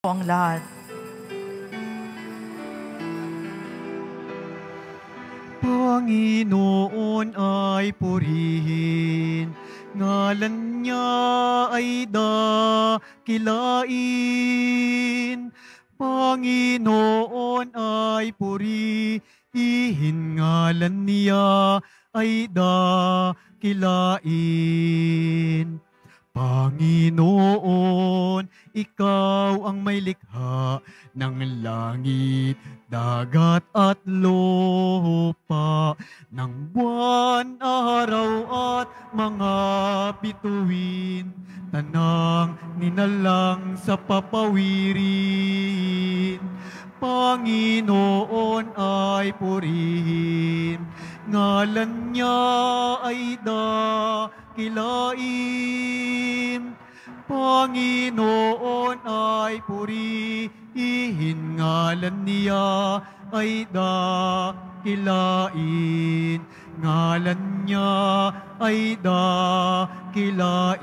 ang lahat. Panginoon ay purihin, ngalan niya ay dakilain. Panginoon ay purihin, ngalan niya ay dakilain. Panginoon, ikaw ang may likha ng langit, dagat at lupa, ng buwan, araw at mga bituin, tanang ninalang sa papawirin. Panginoon ay purihin, ngalan niya ay dakilain. Panginoon ay purihin, ngalan niya ay dakilain. Ngalan niya ay dakilain.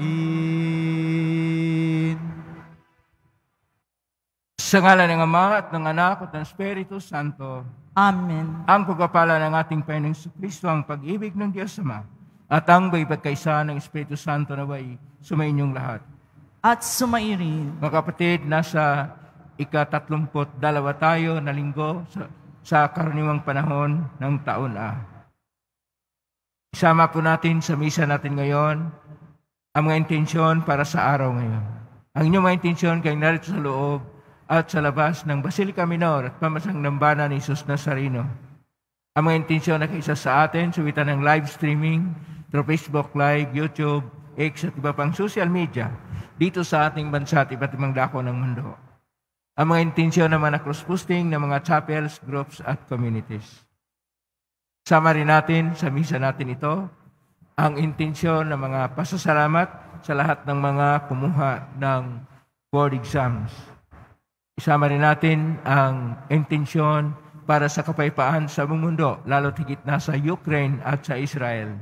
Sa ngalan ng Ama at ng Anak at ng Espiritu Santo. Amen. Ang pagpapala ng ating Panginoong Kristo, ang pag-ibig ng Diyos Ama, at ang pagkaysa ng Espiritu Santo naway sumainyong lahat. At sumairin. Mga kapatid, nasa ika-32 tayo na linggo sa karaniwang panahon ng taon A. Isama po natin sa misa natin ngayon ang mga intensyon para sa araw ngayon. Ang inyong mga intensyon kayong narito sa loob at sa labas ng Basilica Minor at pamasang dambana ni Jesus Nazareno. Ang mga intensyon na kaisa sa atin, suwitan ng live streaming through Facebook Live, YouTube, X at iba pang social media dito sa ating bansa at iba't ibang dako ng mundo. Ang mga intensyon naman na cross-posting ng mga chapels, groups at communities. Sama rin natin sa misa natin ito ang intensyon ng mga pasasalamat sa lahat ng mga kumuha ng board exams. Isama rin natin ang intensyon para sa kapayapaan sa buong mundo, lalo tigit na sa Ukraine at sa Israel,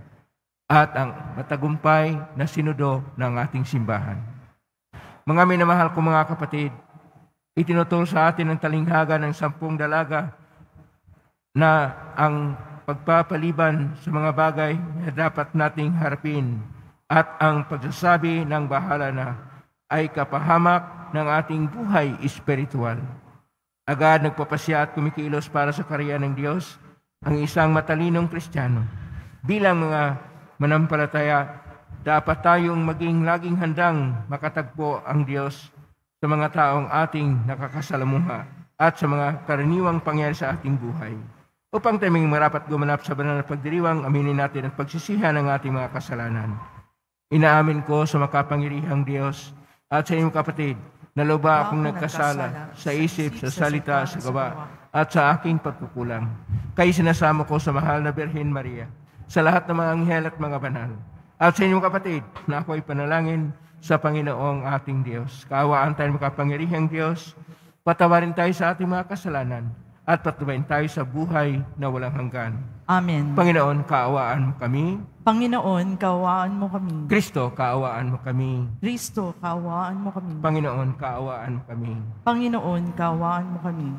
at ang matagumpay na sinudo ng ating simbahan. Mga minamahal kong mga kapatid, itinuturo sa atin ang talinghaga ng 10 dalaga na ang pagpapaliban sa mga bagay na dapat nating harapin at ang pagsasabi ng bahala na ay kapahamak ng ating buhay espiritual. Agad nagpapasya at kumikilos para sa karya ng Diyos ang isang matalinong Kristiyano. Bilang mga manampalataya, dapat tayong maging laging handang makatagpo ang Diyos sa mga taong ating nakakasalamuha at sa mga karaniwang pangyayari sa ating buhay. Upang taming marapat gumanap sa banal na pagdiriwang, aminin natin ang pagsisihan ng ating mga kasalanan. Inaamin ko sa makapangyarihang Diyos at sa inyong kapatid, na luba akong nagkasala sa isip, sa salita, sa gawa, at sa aking pagkukulang. Kaya sinasamo ko sa mahal na Birhen Maria, sa lahat ng mga anghel at mga banal, at sa inyong kapatid, na ako ay panalangin sa Panginoong ating Diyos. Kaawaan tayo makapangyarihang Diyos, patawarin tayo sa ating mga kasalanan, at patubayin tayo sa buhay na walang hanggan. Amen. Panginoon, kaawaan mo kami. Panginoon, kaawaan mo kami. Kristo, kaawaan mo kami. Kristo, kaawaan mo kami. Panginoon, kaawaan mo kami. Panginoon, kaawaan mo kami.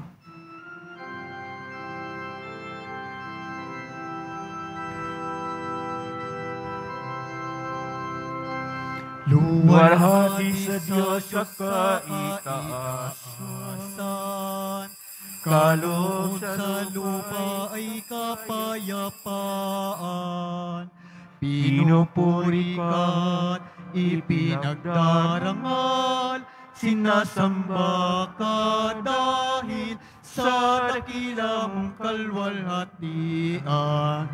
Luwalhati sa Diyos sa kaitaasan, kaloob sa lupa ay kapayapaan. Pinupuri ka't ipinagdarangal, sinasamba ka dahil sa dakilang kalwalhatian.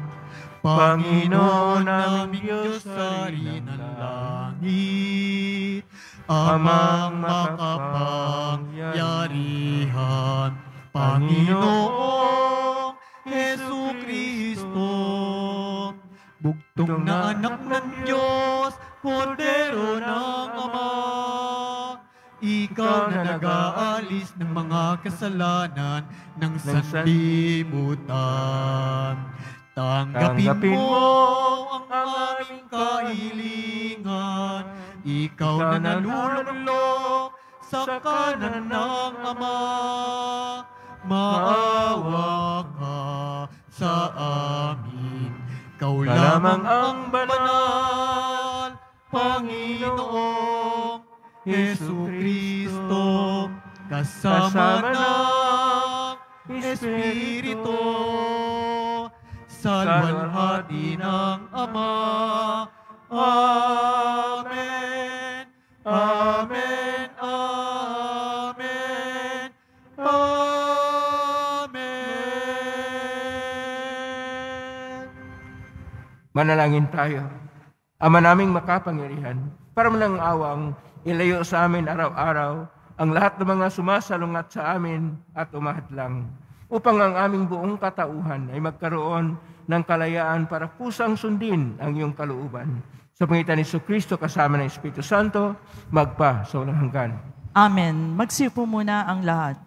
Panginoon naming Diyos sa rin ng langit, Amang makapangyarihan, Panginoong Jesucristo, bugtong na anak ng Diyos, Kordero ng Ama, ikaw na nag-aalis ng mga kasalanan ng sanlibutan. Tanggapin mo ang aming kahilingan, ikaw na nalulunok sa kanan ng Ama. Maawa ka sa amin, Ikaw lamang ang banal, Panginoong Jesucristo, kasama ng Espiritu, sa luwalhati ng Ama. Amen. Amen. Amen. Amen. Manalangin tayo. Ama naming makapangyarihan, para mo ng awang ilayo sa amin araw-araw ang lahat ng mga sumasalungat sa amin at umahadlang, upang ang aming buong katauhan ay magkaroon ng kalayaan para pusang sundin ang iyong kalooban. Sa pangitan ni Jesucristo kasama ng Espiritu Santo, magpa sa walang hanggan. Amen. Magsiupo muna ang lahat.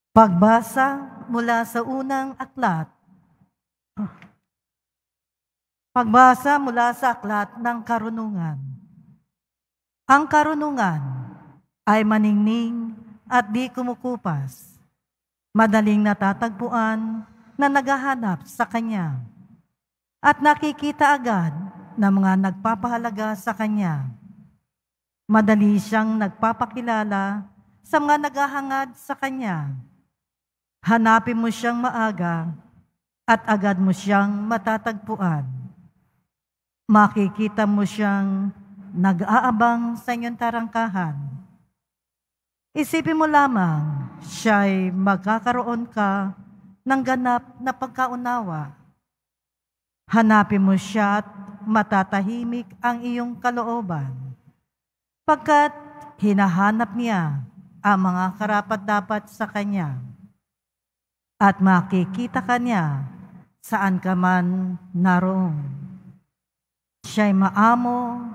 Pagbasa mula sa unang aklat. Pagbasa mula sa aklat ng karunungan. Ang karunungan ay maningning at di kumukupas, madaling natatagpuan na naghahanap sa kanya, at nakikita agad ng mga nagpapahalaga sa kanya. Madali siyang nagpapakilala sa mga naghahangad sa kanya. Hanapin mo siyang maaga at agad mo siyang matatagpuan. Makikita mo siyang nag-aabang sa inyong tarangkahan. Isipin mo lamang, siya'y magkakaroon ka ng ganap na pagkaunawa. Hanapin mo siya at matatahimik ang iyong kalooban, pagkat hinahanap niya ang mga karapat-dapat sa kanya. At makikita ka niya saan ka man naroon. Siya'y maamo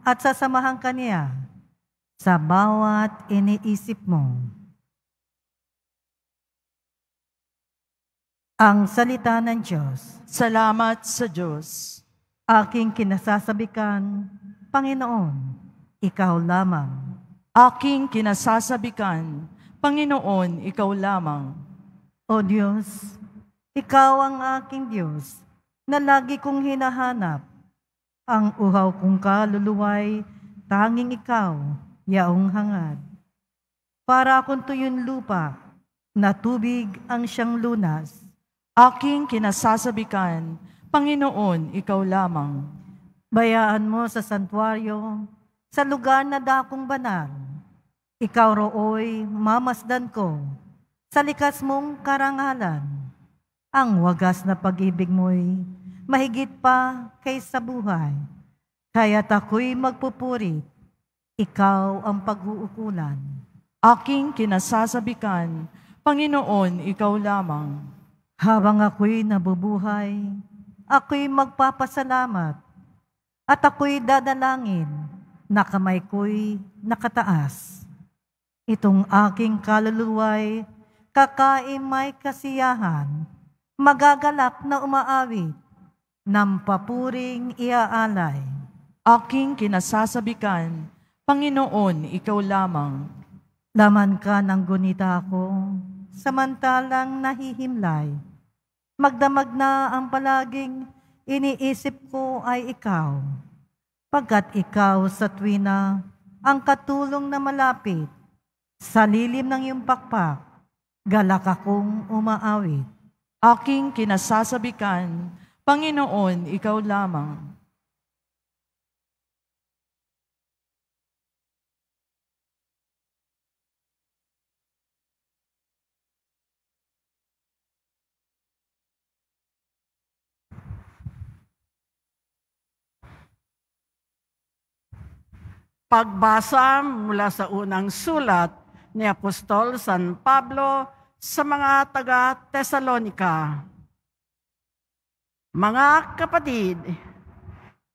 at sasamahan ka niya sa bawat iniisip mo. Ang salita ng Diyos. Salamat sa Diyos. Aking kinasasabikan, Panginoon, Ikaw lamang. Aking kinasasabikan, Panginoon, Ikaw lamang. O Diyos, Ikaw ang aking Diyos, na lagi kong hinahanap. Ang uhaw kong kaluluway, tanging Ikaw, yaong hangad. Para akong tuyon lupa, na tubig ang siyang lunas. Aking kinasasabikan, Panginoon, Ikaw lamang. Bayaan mo sa santuaryo, sa lugar na dakong banal. Ikaw rooy mamasdan ko, sa likas mong karangalan. Ang wagas na pag-ibig mo'y mahigit pa kaysa buhay. Kaya't ako'y magpupuri, Ikaw ang pag-uukulan. Aking kinasasabikan, Panginoon, Ikaw lamang. Habang ako'y nabubuhay, ako'y magpapasalamat, at ako'y dadalangin na kamay ko'y nakataas. Itong aking kaluluway, kakain may kasiyahan, magagalak na umaawit, ng papuring iaalay. Aking kinasasabikan, Panginoon, Ikaw lamang. Laman ka ng gunita ko, samantalang nahihimlay. Magdamag na ang palaging iniisip ko ay Ikaw. Pagkat Ikaw sa tuwina ang katulong na malapit, sa lilim ng iyong pakpak, galak akong umaawit. Aking kinasasabikan, Panginoon, Ikaw lamang. Pagbasa mula sa unang sulat ni Apostol San Pablo sa mga taga-Tesalonika. Mga kapatid,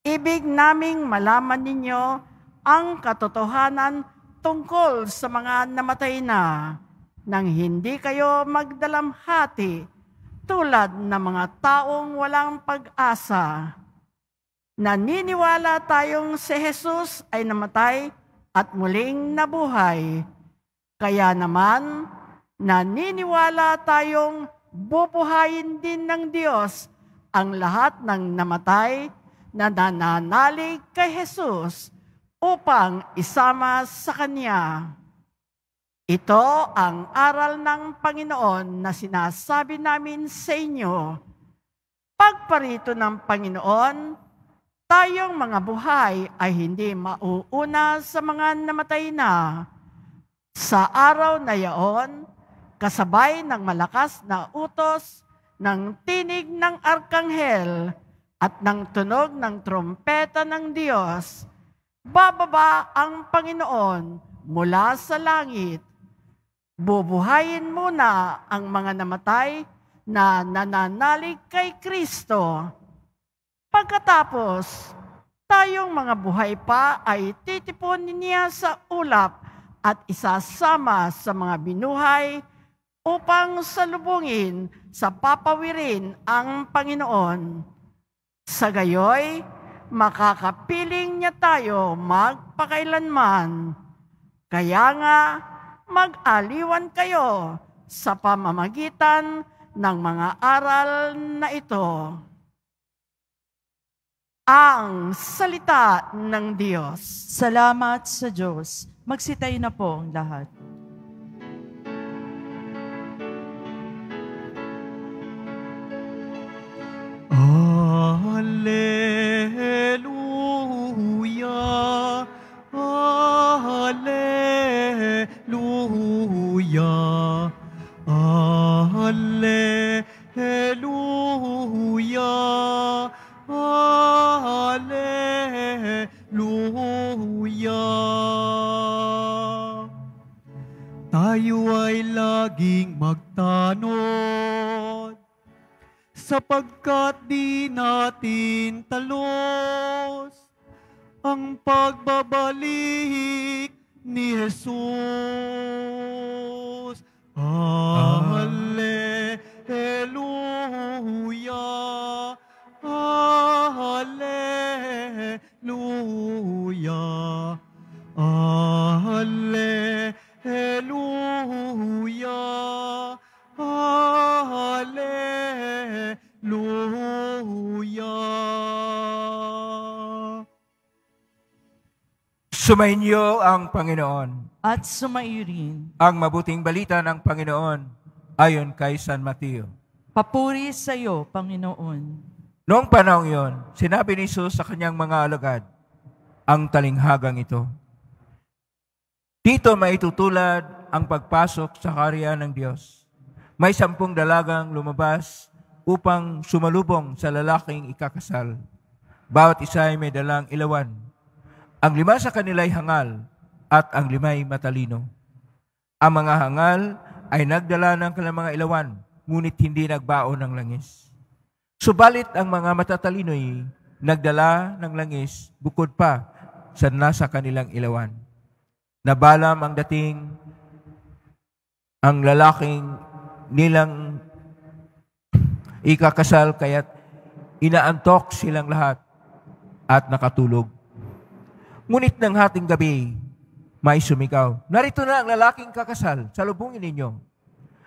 ibig naming malaman ninyo ang katotohanan tungkol sa mga namatay na, nang hindi kayo magdalamhati tulad ng mga taong walang pag-asa. Naniniwala tayong si Jesus ay namatay at muling nabuhay. Kaya naman, naniniwala tayong bubuhayin din ng Diyos ang lahat ng namatay na nananalig kay Jesus upang isama sa Kanya. Ito ang aral ng Panginoon na sinasabi namin sa inyo. Pagparito ng Panginoon, tayong mga buhay ay hindi mauuna sa mga namatay na. Sa araw na yaon, kasabay ng malakas na utos ng tinig ng arkanghel at ng tunog ng trompeta ng Diyos, bababa ang Panginoon mula sa langit. Bubuhayin muna ang mga namatay na nananalig kay Kristo. Pagkatapos, tayong mga buhay pa ay titipunin niya sa ulap at isasama sa mga binuhay upang salubungin sa papawirin ang Panginoon. Sa gayoy, makakapiling niya tayo magpakailanman. Kaya nga, mag-aliwan kayo sa pamamagitan ng mga aral na ito. Ang salita ng Diyos. Salamat sa Diyos. Magsitayo na po ang lahat. Alleluia, alleluia, alleluia, alleluia. Tayo ay laging magtanod, sapagkat di natin talos ang pagbabalik ni Jesus. Alleluia, alleluia, alleluia, alleluia. Sumainyo ang Panginoon. At sumairin. Ang mabuting balita ng Panginoon ayon kay San Mateo. Papuri sa iyo, Panginoon. Noong panahong iyon, sinabi ni Jesus sa kanyang mga alagad ang talinghagang ito. Dito maitutulad ang pagpasok sa kaharian ng Diyos. May 10 dalagang lumabas upang sumalubong sa lalaking ikakasal. Bawat isa ay may dalang ilawan. Ang 5 sa kanila ay hangal at ang 5 ay matalino. Ang mga hangal ay nagdala ng kanilang mga ilawan, ngunit hindi nagbaon ng langis. Subalit ang mga matatalino ay nagdala ng langis bukod pa sa nasa kanilang ilawan. Nabalam ang dating ang lalaking nilang ikakasal, kaya't inaantok silang lahat at nakatulog. Ngunit ng hating gabi, may sumigaw, "Narito na ang lalaking kakasal, salubungin ninyo."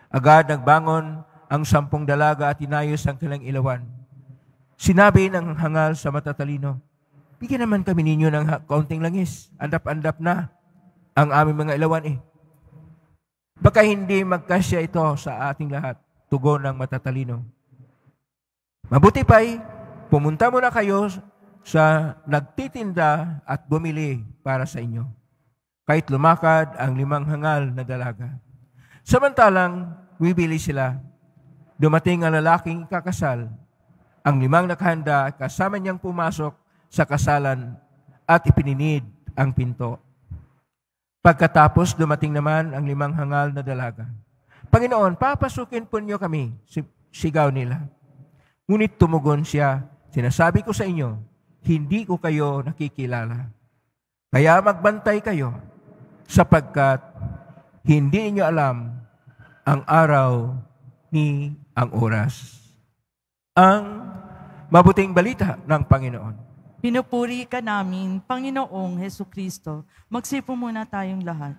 Agad nagbangon ang 10 dalaga at inayos ang kanilang ilawan. Sinabi ng hangal sa matatalino, "Bigyan naman kami ninyo ng kaunting langis. Andap-andap na ang aming mga ilawan . Baka hindi magkasya ito sa ating lahat." Tugon ng matatalino, "Mabuti pa'y pumunta muna kayo sa nagtitinda at bumili para sa inyo." Kahit lumakad ang 5 hangal na dalaga. Samantalang bibili sila, dumating ang lalaking kakasal. Ang 5 nakahanda at kasama niyang pumasok sa kasalan at ipininid ang pinto. Pagkatapos dumating naman ang 5 hangal na dalaga. "Panginoon, papasukin po niyo kami," sigaw nila. Ngunit tumugon siya, "Sinasabi ko sa inyo, hindi ko kayo nakikilala. Kaya magbantay kayo, sapagkat hindi niyo alam ang araw ni ang oras." Ang mabuting balita ng Panginoon. Pinupuri ka namin, Panginoong Hesu Kristo. Magsipo muna tayong lahat.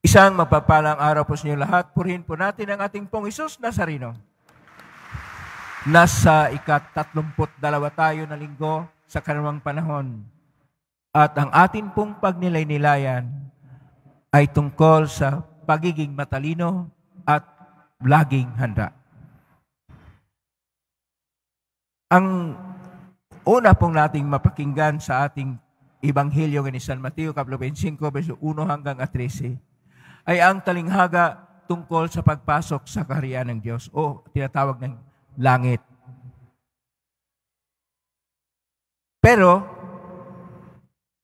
Isang magpapalang araw po sa inyo lahat. Purihin po natin ang ating pong Isus Nazareno. Nasa ika-32 tayo na linggo sa karamang panahon. At ang atin pong pagnilay-nilayan ay tungkol sa pagiging matalino at laging handa. Ang una pong nating mapakinggan sa ating Ebanghelyo ni San Mateo, Kapitulo 25, verso 1 hanggang 13, ay ang talinghaga tungkol sa pagpasok sa kaharian ng Diyos o tinatawag ng langit. Pero,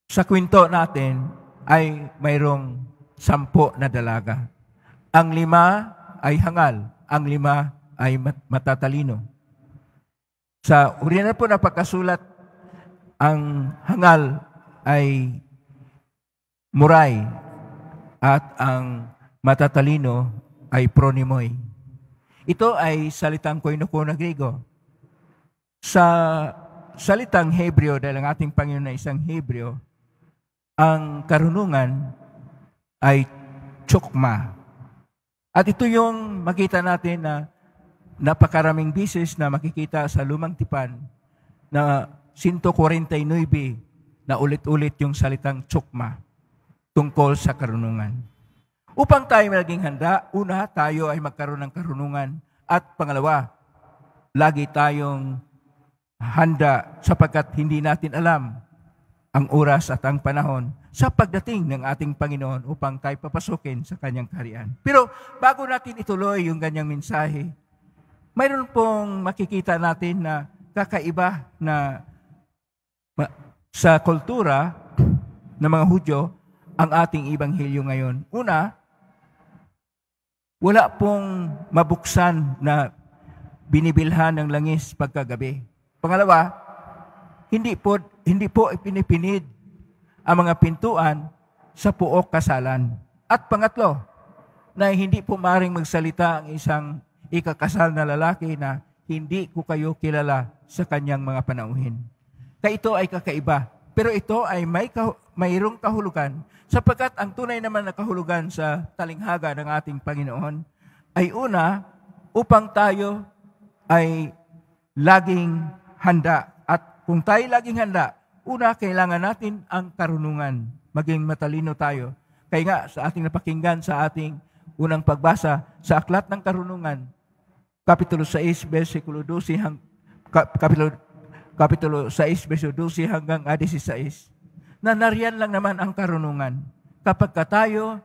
sa kwento natin ay mayroong 10 na dalaga. Ang 5 ay hangal, ang 5 ay matatalino. Sa original po na pagkasulat, ang hangal ay muray at ang matatalino ay pronimoy. Ito ay salitang koinoko na Griego. Sa salitang Hebreo, dahil ang ating Panginoon na isang Hebreo, ang karunungan ay chokma. At ito yung makita natin na napakaraming bisis na makikita sa Lumang Tipan na 149 na ulit-ulit yung salitang chokma tungkol sa karunungan. Upang tayo maging handa, una, tayo ay magkaroon ng karunungan at pangalawa, lagi tayong handa sapagkat hindi natin alam ang oras at ang panahon sa pagdating ng ating Panginoon upang tayo papasukin sa kanyang kaharian. Pero bago natin ituloy yung ganyang mensahe, mayroon pong makikita natin na kakaiba na sa kultura ng mga Hudyo ang ating Ebanghelyo ngayon. Una, wala pong mabuksan na binibilhan ng langis pagkagabi. Pangalawa, hindi po ipinipinid ang mga pintuan sa puok kasalan. At pangatlo, na hindi po maaaring magsalita ang isang ikakasal na lalaki na hindi ko kayo kilala sa kanyang mga panauhin. Kaya ito ay kakaiba. Pero ito ay mayroong kahulugan sapagkat ang tunay naman na kahulugan sa talinghaga ng ating Panginoon ay una, upang tayo ay laging handa. At kung tayo laging handa, una, kailangan natin ang karunungan. Maging matalino tayo. Kaya nga, sa ating napakinggan sa ating unang pagbasa sa Aklat ng Karunungan, Kapitulo 6, versikulo 12 Kapitulo 6, verso 12 hanggang 16, na nariyan lang naman ang karunungan. Kapag tayo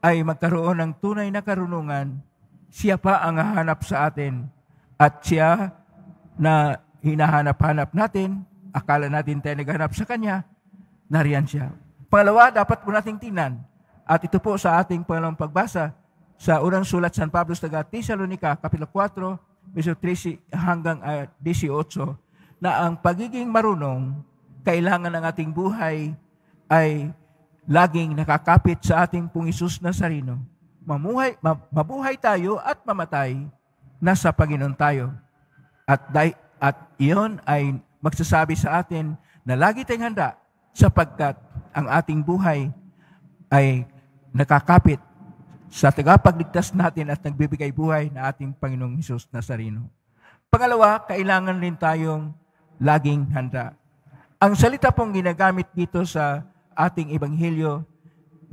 ay magkaroon ng tunay na karunungan, siya pa ang hahanap sa atin. At siya na hinahanap-hanap natin, akala natin tayo naghanap sa Kanya, nariyan siya. Pangalawa, dapat po nating tingnan. At ito po sa ating pangalawang pagbasa, sa unang sulat San Pablo sa Tesalonica, Kapitulo 4, verso 13 hanggang 18, na ang pagiging marunong, kailangan ng ating buhay ay laging nakakapit sa ating pong Isus Nazareno. Mabuhay tayo at mamatay, nasa Panginoon tayo. At iyon ay magsasabi sa atin na lagi tayong handa sapagkat ang ating buhay ay nakakapit sa tagapagligtas natin at nagbibigay buhay na ating Panginoong Hesus Nazareno. Pangalawa, kailangan rin tayong laging handa. Ang salita pong ginagamit dito sa ating Ebanghelyo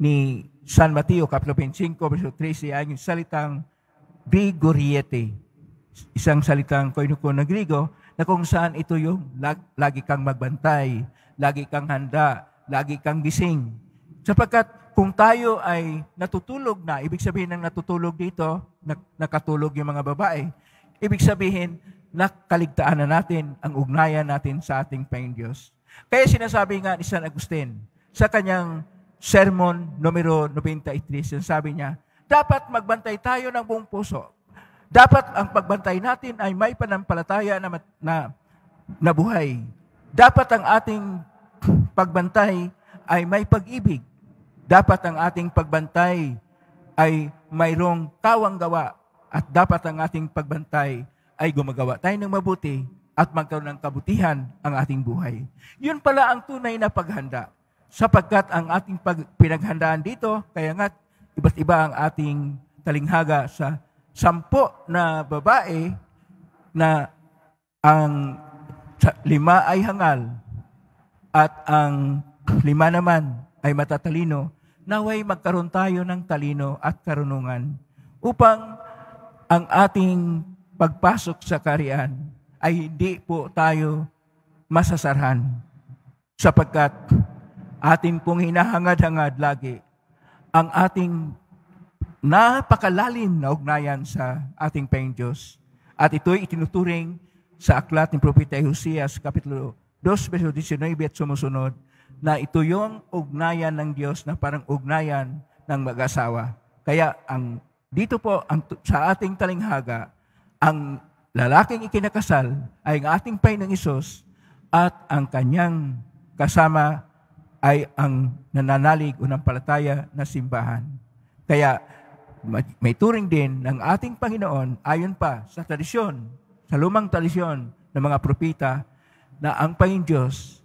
ni San Mateo, Kapitulo 25, verso 13, ay yung salitang Grigoriete. Isang salitang koinoko na Griego na kung saan ito yung lagi kang magbantay, lagi kang handa, lagi kang gising. Sapagkat kung tayo ay natutulog na, ibig sabihin ng natutulog dito, nakatulog yung mga babae, ibig sabihin, nakaligtaan na natin ang ugnayan natin sa ating Panginoon Diyos. Kaya sinasabi nga ni San Agustin, sa kanyang sermon numero 93, sinasabi niya, dapat magbantay tayo ng buong puso. Dapat ang pagbantay natin ay may panampalataya na buhay. Dapat ang ating pagbantay ay may pag-ibig. Dapat ang ating pagbantay ay mayroong tawang gawa at dapat ang ating pagbantay ay gumagawa tayo ng mabuti at magkaroon ng kabutihan ang ating buhay. Yun pala ang tunay na paghanda. Sapagkat ang ating pinaghandaan dito, kaya nga iba't iba ang ating talinghaga sa 10 na babae na ang 5 ay hangal at ang 5 naman ay matatalino, naway magkaroon tayo ng talino at karunungan upang ang ating pagpasok sa kaharian ay hindi po tayo masasarhan sapagkat atin pong hinahangad-hangad lagi ang ating napakalalim na ugnayan sa ating Panginoong Diyos. At ito'y itinuturing sa aklat ni Propeta Hoseas, Kapitulo 2, verso 19 at sumusunod, na ito yung ugnayan ng Diyos na parang ugnayan ng mag-asawa. Kaya dito po sa ating talinghaga, ang lalaking ikinakasal ay ang ating Panginoong Hesus at ang kanyang kasama ay ang nananalig o nampalataya na simbahan. Kaya may turing din ng ating Panginoon ayon pa sa tradisyon, sa lumang tradisyon ng mga propeta na ang Panginoon Diyos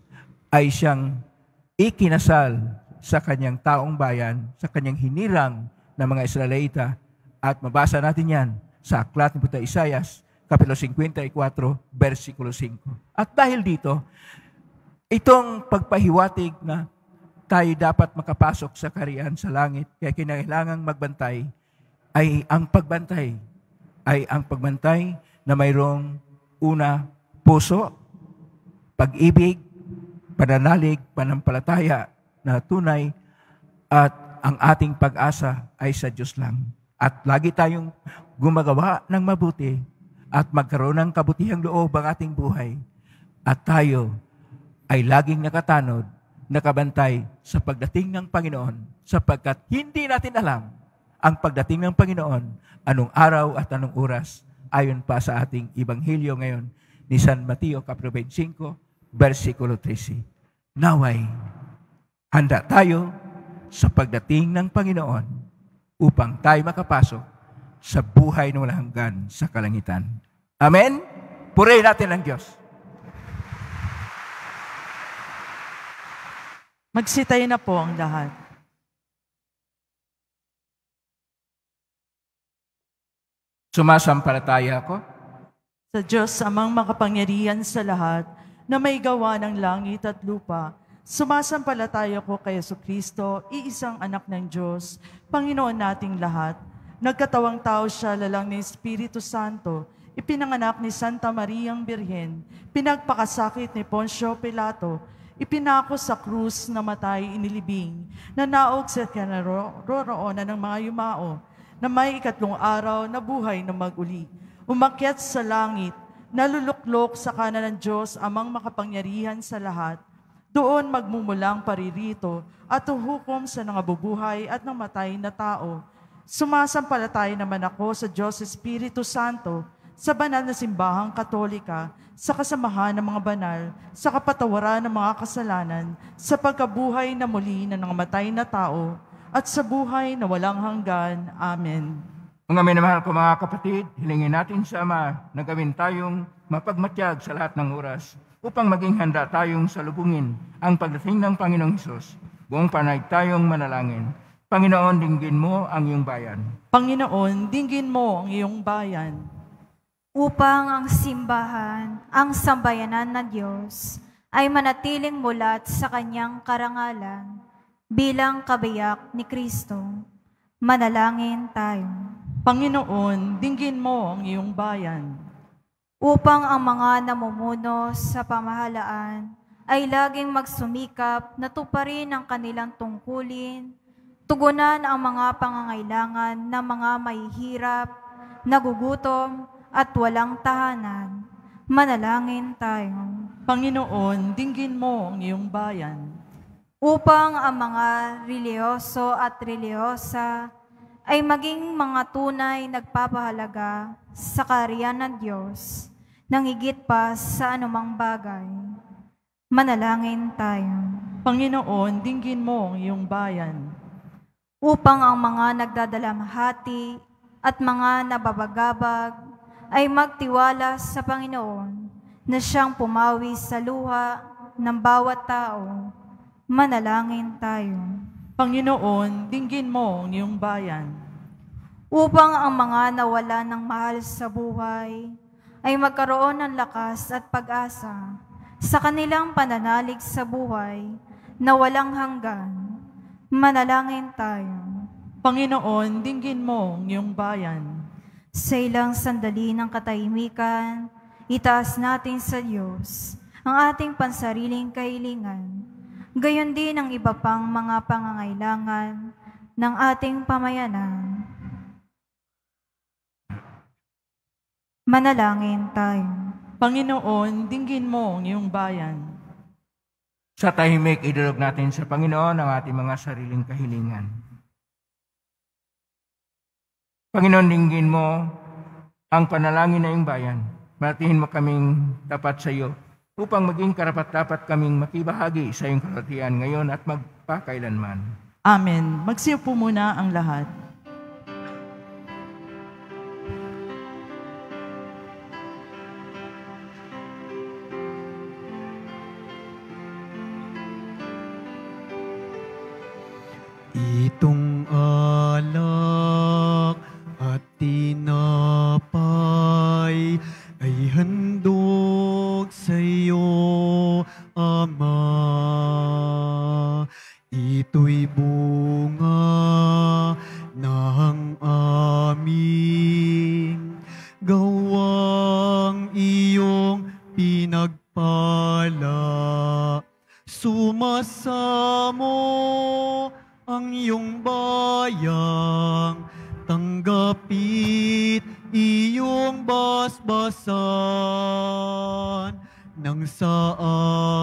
ay siyang ikinasal sa kanyang taong bayan, sa kanyang hinirang ng mga Israelita. At mabasa natin yan sa aklat ni Propeta Isaias, Kapitulo 54, versikulo 5. At dahil dito, itong pagpahiwatig na tayo dapat makapasok sa kaharian sa langit, kaya kinakailangang magbantay, ay ang pagbantay na mayroong una, puso, pag-ibig, pananalig, panampalataya na tunay, at ang ating pag-asa ay sa Diyos lang. At lagi tayong gumagawa ng mabuti at magkaroon ng kabutihang loob ang ating buhay. At tayo ay laging nakatanod, nakabantay sa pagdating ng Panginoon sapagkat hindi natin alam ang pagdating ng Panginoon, anong araw at anong oras, ayon pa sa ating Ebanghelyo ngayon ni San Mateo, Kapitulo 25, versikulo 13. Naway, handa tayo sa pagdating ng Panginoon upang tayo makapasok sa buhay na walang hanggan sa kalangitan. Amen? Purihin natin ang Diyos. Magsitayo na po ang lahat. Sumasampalataya ako Sa Diyos amang makapangyarihan sa lahat, na may gawa ng langit at lupa, sumasampalataya ko kay Jesucristo, iisang anak ng Diyos, Panginoon nating lahat. Nagkatawang tao siya lalang ng Espiritu Santo, ipinanganak ni Santa Mariang Birhen, pinagpakasakit ni Poncio Pilato, ipinako sa krus, namatay, inilibing, nanaog sa kinaroroonan ng mga yumao, na may 3 araw na buhay na mag-uli. Umakyat sa langit, naluluklok sa kanan ng Diyos amang makapangyarihan sa lahat. Doon magmumulang paririto at huhukom sa nangabubuhay at namatay na tao. Sumasampalataya naman ako sa Diyos Espiritu Santo, sa banal na simbahang katolika, sa kasamahan ng mga banal, sa kapatawaran ng mga kasalanan, sa pagkabuhay na muli na nangamatay na tao, at sa buhay na walang hanggan. Amen. Mga minamahal ko mga kapatid, hilingin natin sa Ama na gawin tayong mapagmatyag sa lahat ng oras upang maging handa tayong salubungin ang pagdating ng Panginoong Hesus. Buong panay tayong manalangin. Panginoon, dinggin mo ang iyong bayan. Panginoon, dinggin mo ang iyong bayan. Upang ang simbahan, ang sambayanan ng Diyos, ay manatiling mulat sa kanyang karangalan bilang kabiyak ni Kristo. Manalangin tayo. Panginoon, dinggin mo ang iyong bayan. Upang ang mga namumuno sa pamahalaan ay laging magsumikap na tuparin ang kanilang tungkulin, tugunan ang mga pangangailangan ng mga mahihirap, nagugutom, at walang tahanan. Manalangin tayo. Panginoon, dinggin mo ang iyong bayan. Upang ang mga reliyoso at reliyosa ay maging mga tunay nagpapahalaga sa kaharian ng Diyos, nang higit pa sa anumang bagay. Manalangin tayo. Panginoon, dinggin mo ang iyong bayan. Upang ang mga nagdadalamhati at mga nababagabag ay magtiwala sa Panginoon, na siyang pumawi sa luha ng bawat tao. Manalangin tayo. Panginoon, dinggin mo ang iyong bayan. Upang ang mga nawala ng mahal sa buhay ay magkaroon ng lakas at pag-asa sa kanilang pananalig sa buhay na walang hanggan. Manalangin tayo. Panginoon, dinggin mo ang iyong bayan. Sa ilang sandali ng katahimikan, itaas natin sa Diyos ang ating pansariling kahilingan, gayon din ang iba pang mga pangangailangan ng ating pamayanan. Manalangin tayo. Panginoon, dinggin mo ang iyong bayan. Sa tahimik, idulog natin sa Panginoon ang ating mga sariling kahilingan. Panginoon, dinggin mo ang panalangin ng iyong bayan. Maratihin mo kaming tapat sa iyo upang maging karapat-dapat kaming makibahagi sa iyong kalatian ngayon at magpakailanman. Amen. Magsiupo muna ang lahat. Itong alak at tinapay ay handog sa iyo, Ama. Ito'y bunga ng aming gawang iyong pinagpala. Sumasamo ang iyong bayang, tanggapit iyong basbasan, nang sa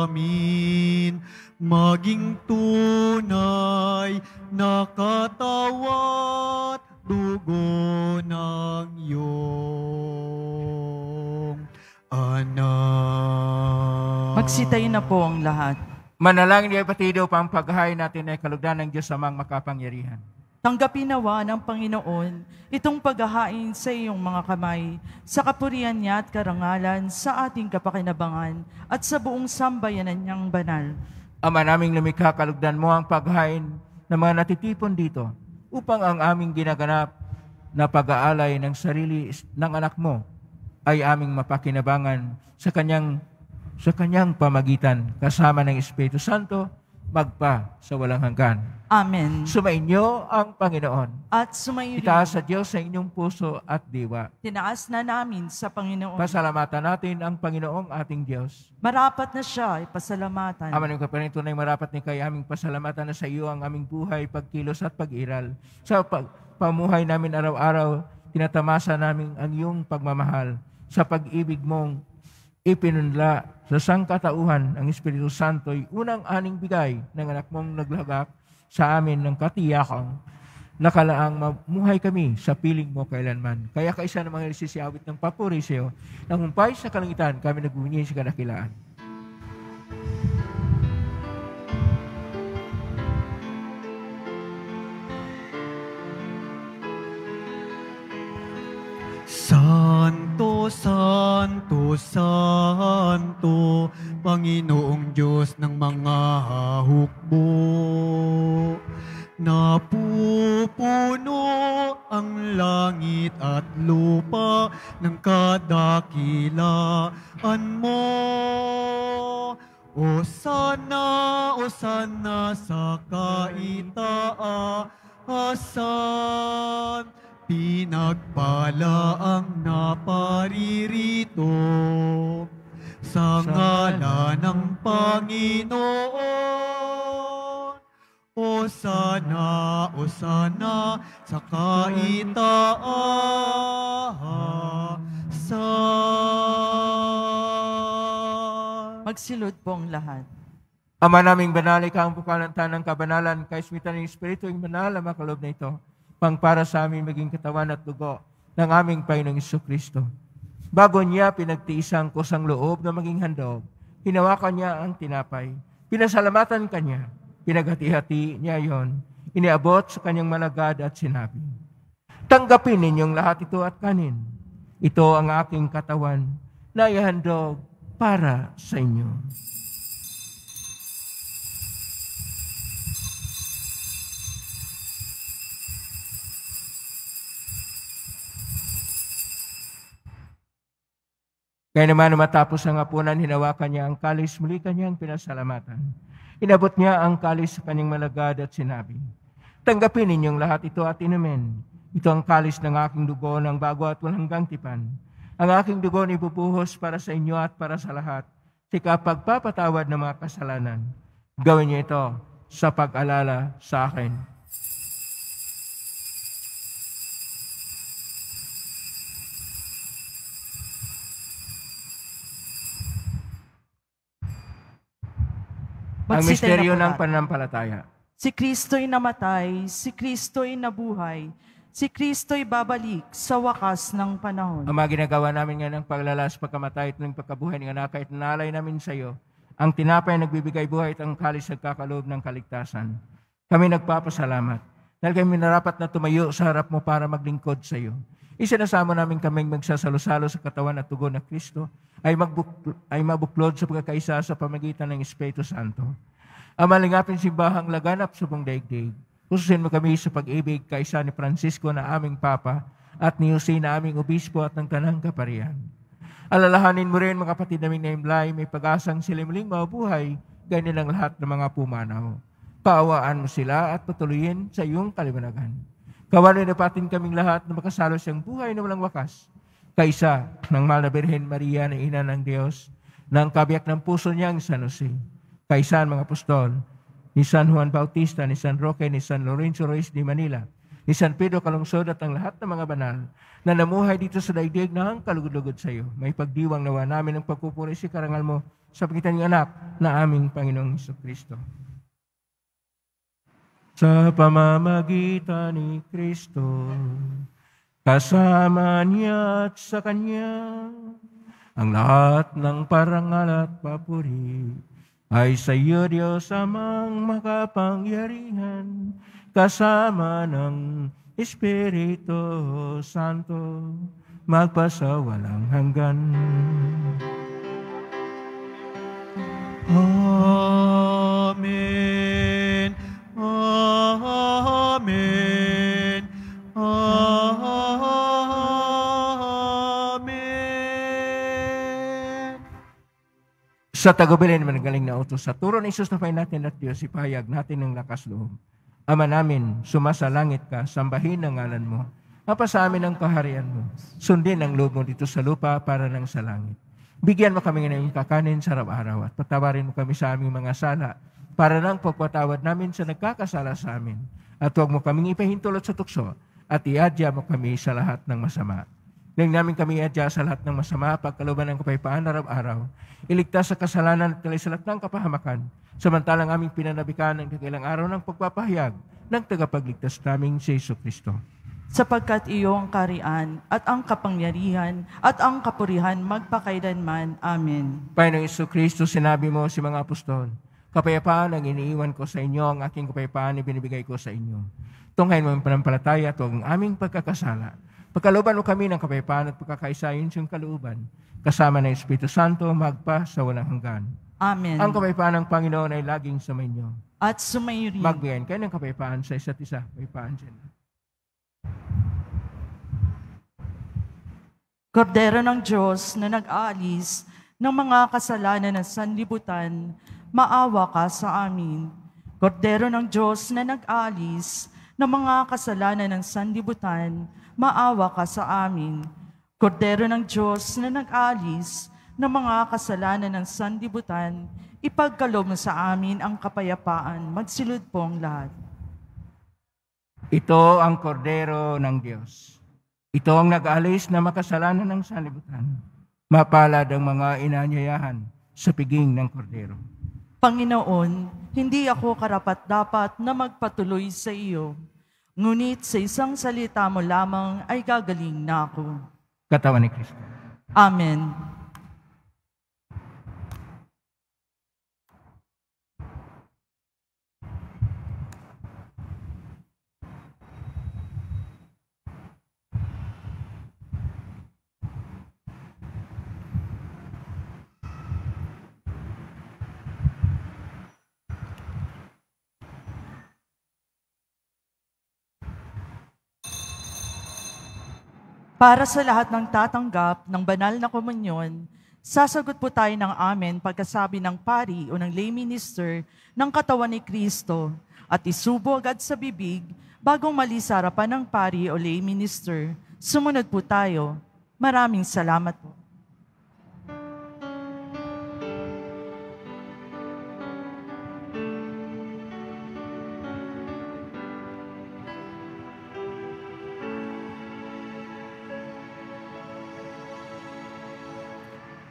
amin maging tunay na katawat dugo ng iyong anak. Magsitayin na po ang lahat. Manalangin niya ipatido pa ang paghahay natin ay kalugdan ng Diyos amang makapangyarihan. Tanggapin nawa ng Panginoon itong paghahain sa iyong mga kamay, sa kapurihan niya at karangalan, sa ating kapakinabangan at sa buong sambayanan niyang banal. Ama naming lumikha, kalugdan mo ang paghain ng mga natitipon dito upang ang aming ginaganap na pag-aalay ng sarili ng anak mo ay aming mapakinabangan sa kanyang pamagitan kasama ng Espiritu Santo magpa sa walang hanggan. Amen. Sumainyo ang Panginoon. At sumainyo Itaas sa Diyos sa inyong puso at diwa. tinaas na namin sa Panginoon. Pasalamatan natin ang Panginoong ating Diyos. Marapat na siya ay pasalamatan. Ama ng kapanin, tunay marapat ni kay aming pasalamatan na sa iyo ang aming buhay, pagkilos at pag-iral. Sa pamuhay namin araw-araw, tinatamasa namin ang iyong pagmamahal sa pag-ibig mong ipinunla sa sangkatauhan ang Espiritu Santo ay unang aning bigay ng anak mong naglagak sa amin ng katiyakang nakalaang mamuhay kami sa piling mo kailanman. Kaya kaisa ng mga nagsisiawit ng papuri sa iyo, nang humpay sa kalangitan kami nagbunyi sa kadakilaan. Santo, Santo, Santo, Panginoong Diyos ng mga hukbo. Napupuno ang langit at lupa ng kadakilaan mo. O sana sa kaitaasan, pinagpala ang naparirito sa ngalan ng Panginoon. O sana sa kaitaasan. Magsilod po ang lahat. Ama naming banal, ikaw ang bukalantan ng kabanalan, kaismitan ng Espiritu yung banal ang makalob na ito, pang para sa amin maging katawan at dugo ng aming Panginoong Jesucristo. Bago niya pinagtiisang kusang loob na maging handog, hinawakan niya ang tinapay, pinasalamatan kanya, pinaghati-hati niya yon, iniabot sa kanyang malagad at sinabi, "Tanggapin ninyong lahat ito at kanin. Ito ang aking katawan na ihandog para sa inyo. Kaya naman matapos ang hapunan, hinawakan niya ang kalis, muli kanyang pinasalamatan. Inabot niya ang kalis sa kanyang malagad at sinabi, "Tanggapin ninyong lahat ito at inumin. Ito ang kalis ng aking dugo ng bago at walang hanggang tipan. Ang aking dugo na ibubuhos para sa inyo at para sa lahat, sa pagpapatawad ng mga kasalanan. Gawin niyo ito sa pag-alala sa akin." Ang misteryo ng pananampalataya. Si Kristo'y namatay, si Kristo'y nabuhay, si Kristo'y babalik sa wakas ng panahon. Ang mga ginagawa namin ngayon ng paglalas, pagkamatay at ng pagkabuhay ng anak, kahit nalay namin sa iyo, ang tinapay nagbibigay buhay at ang kalis nagkakaloob ng kaligtasan. Kami nagpapasalamat dahil kami narapat na tumayo sa harap mo para maglingkod sa iyo. Isinasamo namin kaming magsasalo-salo sa katawan at tugon ng Kristo ay mabuklod sa pagkakaisa sa pamagitan ng Espiritu Santo. Ang malingapin simbahang laganap sa buong daigdig. Ususin mo kami sa pag-ibig kaisa ni Francisco na aming Papa at ni Jose na aming Obispo at ng Tanang Kaparian. Alalahanin mo rin mga kapatid naming na Imlay, may pag-asang sila muling mabuhay, ganyan ang lahat ng mga pumanaw. Kaawaan mo sila at patuloyin sa iyong kaliwanagan. Kawalay na patin kaming lahat na makasalo siyang buhay na walang wakas. Kaisa ng mahal na Birhen Maria na Ina ng Diyos, ng kabiyak ng puso niyang San Jose. Kaisa ang mga apostol, ni San Juan Bautista, ni San Roque, ni San Lorenzo Ruiz de Manila, ni San Pedro Calungsod at ang lahat ng mga banal na namuhay dito sa daigdig na ang kalugod-lugod sa iyo. May pagdiwang nawa namin ng pagpupuri si karangal mo sa pagitan ng anak na aming Panginoong Jesucristo. Sa pamamagitan ni Kristo, kasama niya at sa Kanya, ang lahat ng parangal at papuri ay sa iyo, Diyos amang makapangyarihan, kasama ng Espiritu Santo, magpasawalang hanggan. Amen. Amen. Amen. Sa tagubilin naman galing na utos sa turo ni Jesus na pay natin at Diyos, ipahayag natin ng lakas loob. Ama namin, sumasalangit ka, sambahin ang ngalan mo. Mapa sa amin ang kaharian mo. Sundin ang loob mo dito sa lupa para nang sa langit. Bigyan mo kami ng kakanin sa araw-araw at patawarin mo kami sa aming mga sala para nang pagpatawad namin sa nagkakasala sa amin. At huwag mo kaming ipahintulot sa tukso at iadya mo kami sa lahat ng masama. Nang namin kami iadya sa lahat ng masama, pagkalooban ng kapayapaan araw-araw, iligtas sa kasalanan at kalisalat ng kapahamakan, samantalang aming pinanabikan ng kakilang araw ng pagpapahayag ng tagapagligtas naming si Jesucristo. Sapagkat iyong karian at ang kapangyarihan at ang kapurihan magpakailanman. Amen. Panginoong Jesucristo, sinabi mo si mga apostol, kapayapaan ang iniiwan ko sa inyo, ang aking kapayapaan ibinibigay ko sa inyo. Tunghayin mo ang panampalataya at huwag ang aming pagkakasala. Pagkalooban mo kami ng kapayapaan at pagkakaisayon sa iyong kalooban, kasama ng Espiritu Santo, magpa sa walang hanggan. Amen. Ang kapayapaan ng Panginoon ay laging sa inyo. At sumayo rin. Magbigayin kayo ng kapayapaan sa isa't isa. Kapayapaan dyan. Kordero ng Diyos na nag-aalis ng mga kasalanan ng sanlibutan, maawa ka sa amin. Kordero ng Diyos na nag-aalis ng mga kasalanan ng sanlibutan, maawa ka sa amin. Kordero ng Diyos na nag-aalis ng mga kasalanan ng sanlibutan, ipagkaloob mo sa amin ang kapayapaan. Magsilod po ang lahat. Ito ang kordero ng Diyos. Ito ang nag-aalis na makasalanan ng sanlibutan. Mapalad ang mga inanyayahan sa piging ng kordero. Panginoon, hindi ako karapat-dapat na magpatuloy sa iyo. Ngunit sa isang salita mo lamang ay gagaling na ako. Katawan ni Kristo. Amen. Para sa lahat ng tatanggap ng banal na komunyon, sasagot po tayo ng amen pagkasabi ng pari o ng lay minister ng katawan ni Kristo at isubo agad sa bibig bagong mali sa harapan ng pari o lay minister. Sumunod po tayo. Maraming salamat po.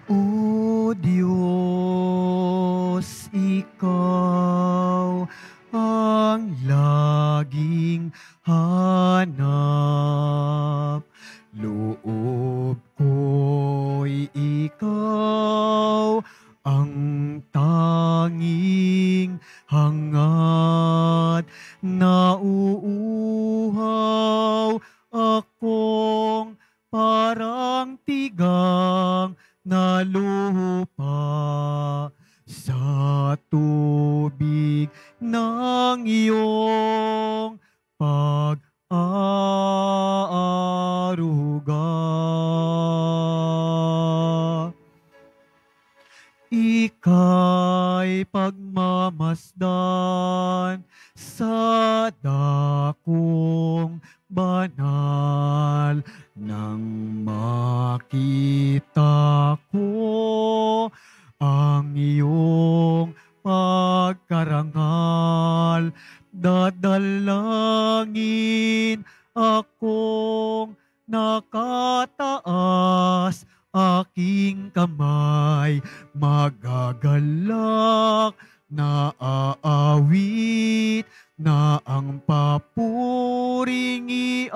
O Diyos, Ikaw ang laging hanap. Loob ko'y Ikaw ang tanging hangad. Nauuhaw akong parang tigang na lupa sa tubig ng iyong pag-aaruga. Ika'y pagmamasdan sa dakong banal nang makita ko ang iyong pagkarangal. Dadalangin akong nakataas, aking kamay magagalak na aawit na ang papuring iaalay.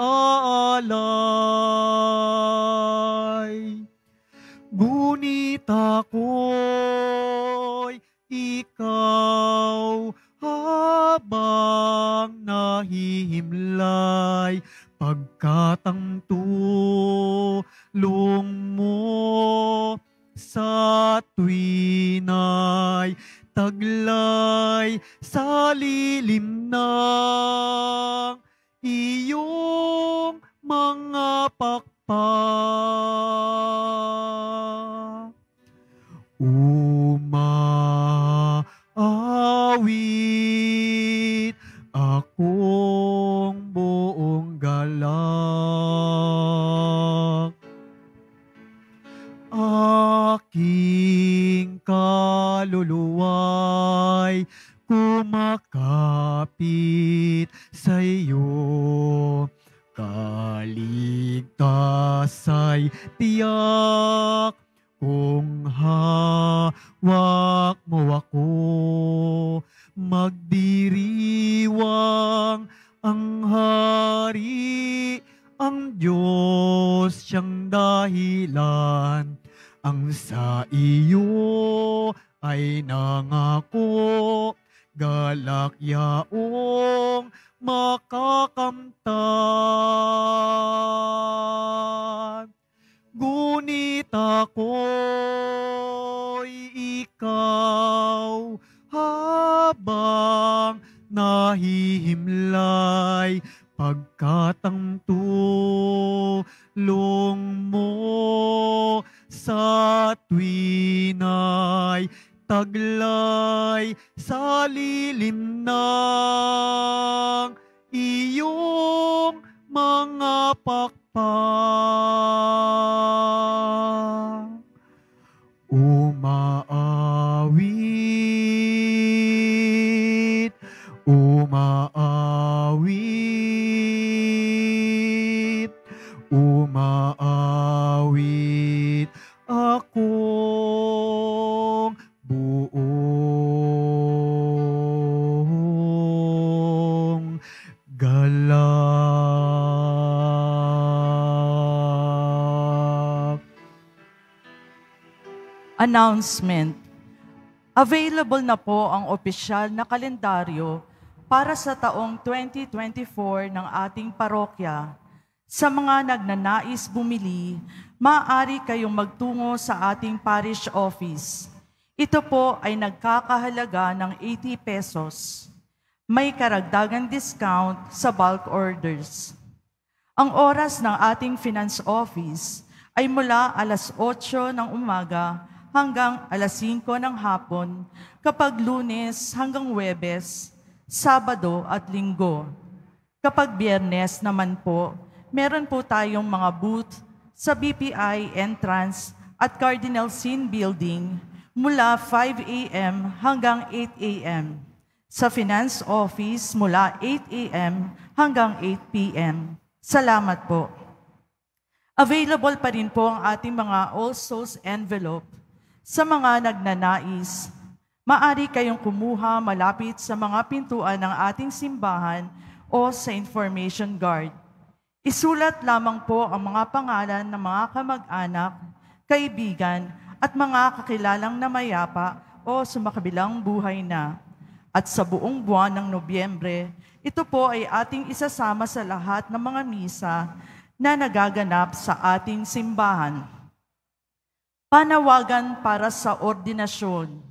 Ngunit ako'y ikaw habang nahihimlay, pagkat ang tulong mo sa tuwina'y taglay sa lilim ng iyong mga pakpak. Umaawit akong buong galak. Aking kaluluwa'y kumakapit sa iyo. Kaligtas ay tiyak kung hawak mo ako. Magdiriwang ang hari, ang Diyos siyang dahilan. Ang sa iyo ay nangako, galak yaong makakamtan. Ngunit ako'y ikaw habang nahihimlay, pagkat ang tulong mo sa tuwina'y taglay sa lilim ng iyong mga pakpak. Umaawit, umaawit, umaawit akong buong galak. Announcement. Available na po ang opisyal na kalendaryo para sa taong 2024 ng ating parokya. Sa mga nagnanais bumili, maaari kayong magtungo sa ating parish office. Ito po ay nagkakahalaga ng 80 pesos. May karagdagan discount sa bulk orders. Ang oras ng ating finance office ay mula alas 8 ng umaga hanggang alas 5 ng hapon kapag Lunes hanggang Huwebes, Sabado at Linggo. Kapag Biyernes naman po, meron po tayong mga booth sa BPI entrance at Cardinal Sin Building mula 5 a.m. hanggang 8 a.m. Sa Finance Office mula 8 a.m. hanggang 8 p.m. Salamat po. Available pa rin po ang ating mga All Souls envelope sa mga nagnanais. Maaari kayong kumuha malapit sa mga pintuan ng ating simbahan o sa information guard. Isulat lamang po ang mga pangalan ng mga kamag-anak, kaibigan, at mga kakilalang namayapa o sumakabilang buhay na. At sa buong buwan ng Nobyembre, ito po ay ating isasama sa lahat ng mga misa na nagaganap sa ating simbahan. Panawagan para sa ordinasyon.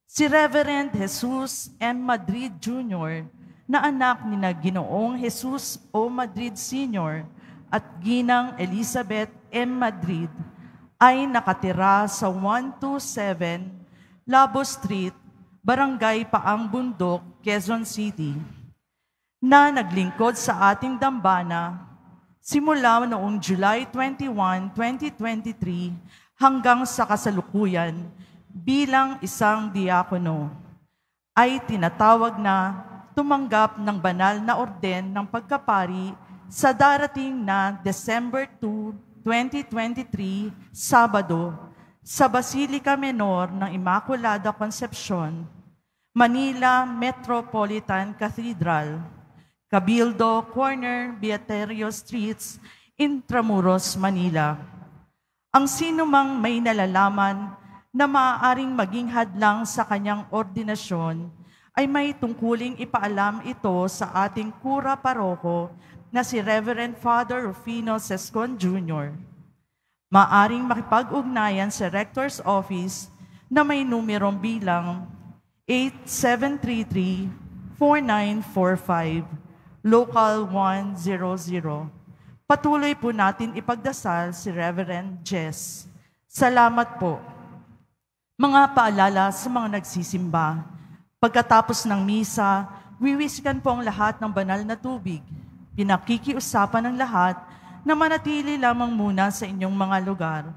Si Reverend Jesus M. Madrid Jr., na anak ni na Ginoong Jesus O. Madrid Sr. at Ginang Elizabeth M. Madrid, ay nakatira sa 127 Labo Street, Barangay Paang Bundok, Quezon City, na naglingkod sa ating dambana simula noong July 21, 2023 hanggang sa kasalukuyan bilang isang diakono, ay tinatawag na tumanggap ng banal na orden ng pagkapari sa darating na December 2, 2023, Sabado, sa Basilica Menor ng Immaculada Concepcion, Manila Metropolitan Cathedral, Cabildo Corner, Beaterio Streets, Intramuros, Manila. Ang sinumang may nalalaman na maaaring maging hadlang sa kanyang ordinasyon ay may tungkuling ipaalam ito sa ating kura paroko na si Reverend Father Rufino Sescon Jr. Maaring makipag-ugnayan sa Rector's Office na may numerong bilang 8733-4945, Local 100. Patuloy po natin ipagdasal si Reverend Jess. Salamat po. Mga paalala sa mga nagsisimba. Pagkatapos ng misa, wiwisikan po ang lahat ng banal na tubig. Pinakikiusapan ng lahat na manatili lamang muna sa inyong mga lugar.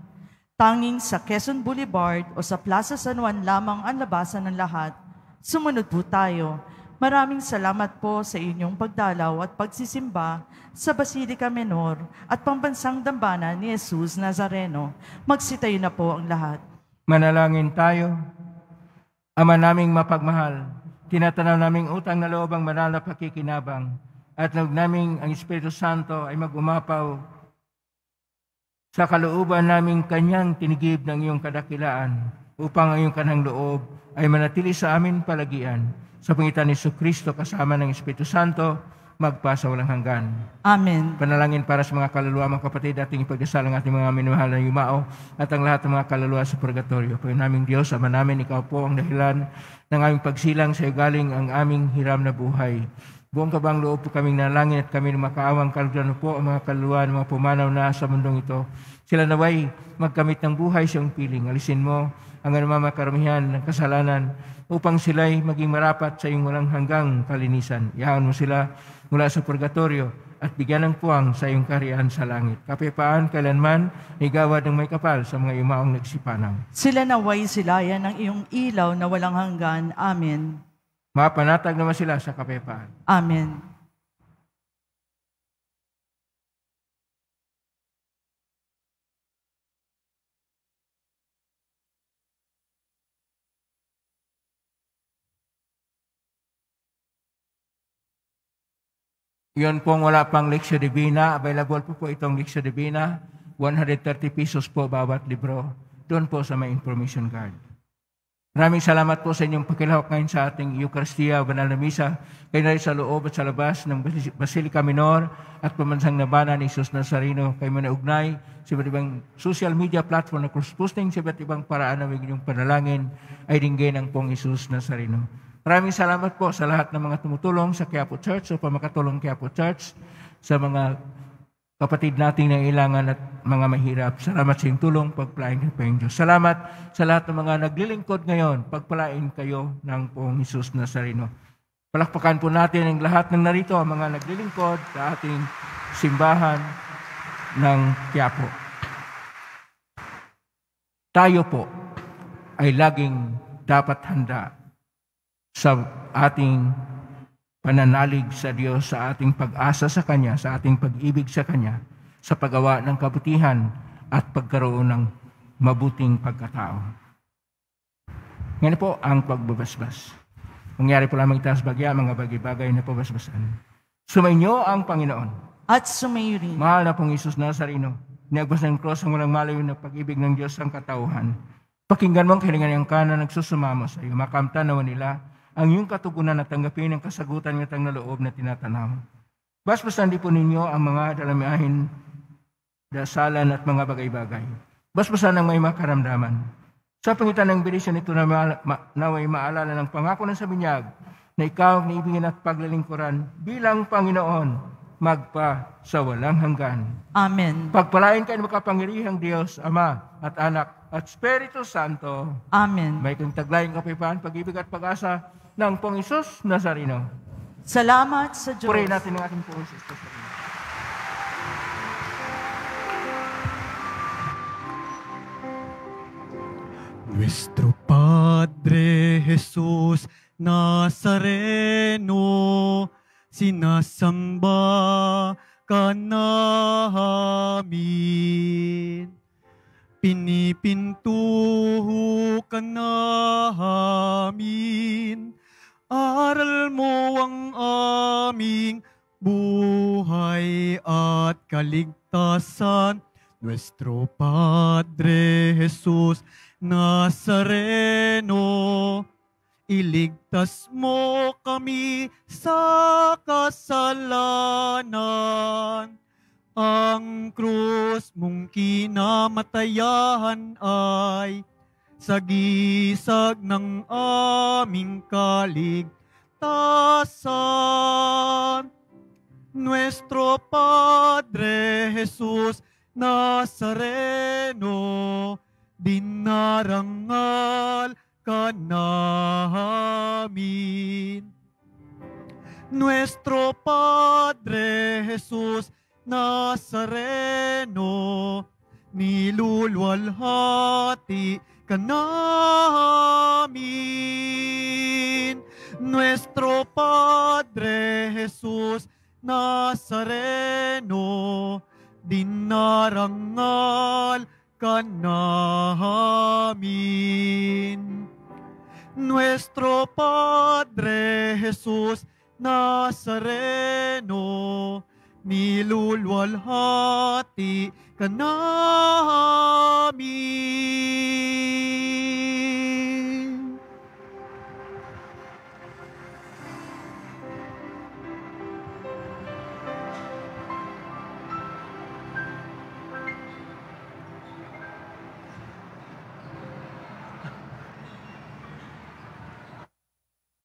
Tanging sa Quezon Boulevard o sa Plaza San Juan lamang ang labasan ng lahat. Sumunod po tayo. Maraming salamat po sa inyong pagdalaw at pagsisimba sa Basilica Menor at Pambansang Dambana ni Jesus Nazareno. Magsitayo na po ang lahat. Manalangin tayo. Ama naming mapagmahal, tinatanaw naming utang na loob ang banal na pakikinabang at nag naming ang Espiritu Santo ay mag-umapaw sa kalooban naming kanyang tinigib ng iyong kadakilaan upang ang iyong kanang loob ay manatili sa amin palagian. Sa pangitan ni Jesucristo kasama ng Espiritu Santo, magpasa walang hanggan. Amen. Panalangin para sa mga kaluluwa, mga kapatid, ating ipagdasal ang ating mga minamahal na yumao at ang lahat ng mga kaluluwa sa purgatorio. Pagod naming Diyos, Ama namin, Ikaw po ang dahilan ng aming pagsilang sa iyo galing ang aming hiram na buhay. Buong kabang loob po kaming nalangin at kami makaawang kalugdan po ang mga kaluluwa ng mga pumanaw na sa mundong ito. Sila naway magkamit ng buhay sa iyong piling. Alisin mo ang anumang karamihan ng kasalanan upang sila'y maging marapat sa iyong walang hanggang kalinisan. Ihaon mo sila mula sa purgatorio at bigyan ng puwang sa iyong kaharian sa langit. Kapayapaan kailanman, igawad ng may kapal sa mga yumaong nagsipanang. Sila naway silayan ng iyong ilaw na walang hanggan. Amen. Mapanatag naman sila sa kapayapaan. Amen. Yun pong wala pang Lexio Divina. Available po itong Lexio Divina. 130 pesos po bawat libro. Doon po sa may information card. Maraming salamat po sa inyong pagkilahok ngayon sa ating Eucharistia, Banal na Misa. Kayo na rin sa loob at sa labas ng Basilica Menor at Pambansang Dambana ni Jesus Nazareno. Kayo manaugnay sa iba't ibang social media platform na cross-posting sa iba't ibang paraan na inyong panalangin ay dinggay ng pong Jesus Nazareno. Maraming salamat po sa lahat ng mga tumutulong sa Quiapo Church o pamakatulong Quiapo Church, sa mga kapatid nating nangailangan at mga mahirap. Salamat sa iyong tulong, pagpalain kayo pa Diyos. Salamat sa lahat ng mga naglilingkod ngayon, pagpalain kayo ng Poong Jesus Nazareno. Palakpakan po natin ang lahat ng narito, ang mga naglilingkod sa ating simbahan ng Quiapo. Tayo po ay laging dapat handa sa ating pananalig sa Diyos, sa ating pag-asa sa Kanya, sa ating pag-ibig sa Kanya, sa paggawa ng kabutihan at pagkaroon ng mabuting pagkatao. Ngayon po ang pagbabasbas. Mangyari po lamang itaas bagya, mga bagay-bagay na pabasbasan. Sumainyo ang Panginoon. At sumayo rin. Mahal na pong Isus Nazareno, niagbas ng cross ang walang malayo na pag-ibig ng Diyos ang katauhan. Pakinggan mo ang hilingan niyang kanan nagsusumamo sa iyo. Makamtanawan nila ang iyong katugunan at tanggapin ang kasagutan ng itang naloob na tinatanaw. Basbasan din po ninyo ang mga dalamiahin, dasalan at mga bagay-bagay. Basbasan ang may makaramdaman. Sa pangitan ng benisyon ito na naway maalala ng pangako ng sabinyag na ikaw ang naibigin at paglalingkuran bilang Panginoon magpa sa walang hanggan. Amen. Pagpalain kayo ng makapangyarihang Diyos, Ama at Anak at Espiritu Santo. Amen. May kang taglayang kapayapaan, pag-ibig at pag-asa ng Poong Isus Nazareno. Salamat sa Diyos. Purihin natin ang ating Poong Isus Nazareno. Nuestro Padre Jesús Nazareno, sinasamba ka namin. Pinipintuho ka namin. Aral mo ang aming buhay at kaligtasan. Nuestro Padre Jesús Nazareno, iligtas mo kami sa kasalanan. Ang krus mong kinamatayan ay sagisag ng aming kaligtasan. Nuestro Padre Jesús Nazareno, dinarangal ka namin. Nuestro Padre Jesús Nazareno, nilulwalhati ka namin. Nuestro Padre Jesús Nazareno, dinarangal ka namin. Nuestro Padre Jesús Nazareno, nilulwalhati ka namin.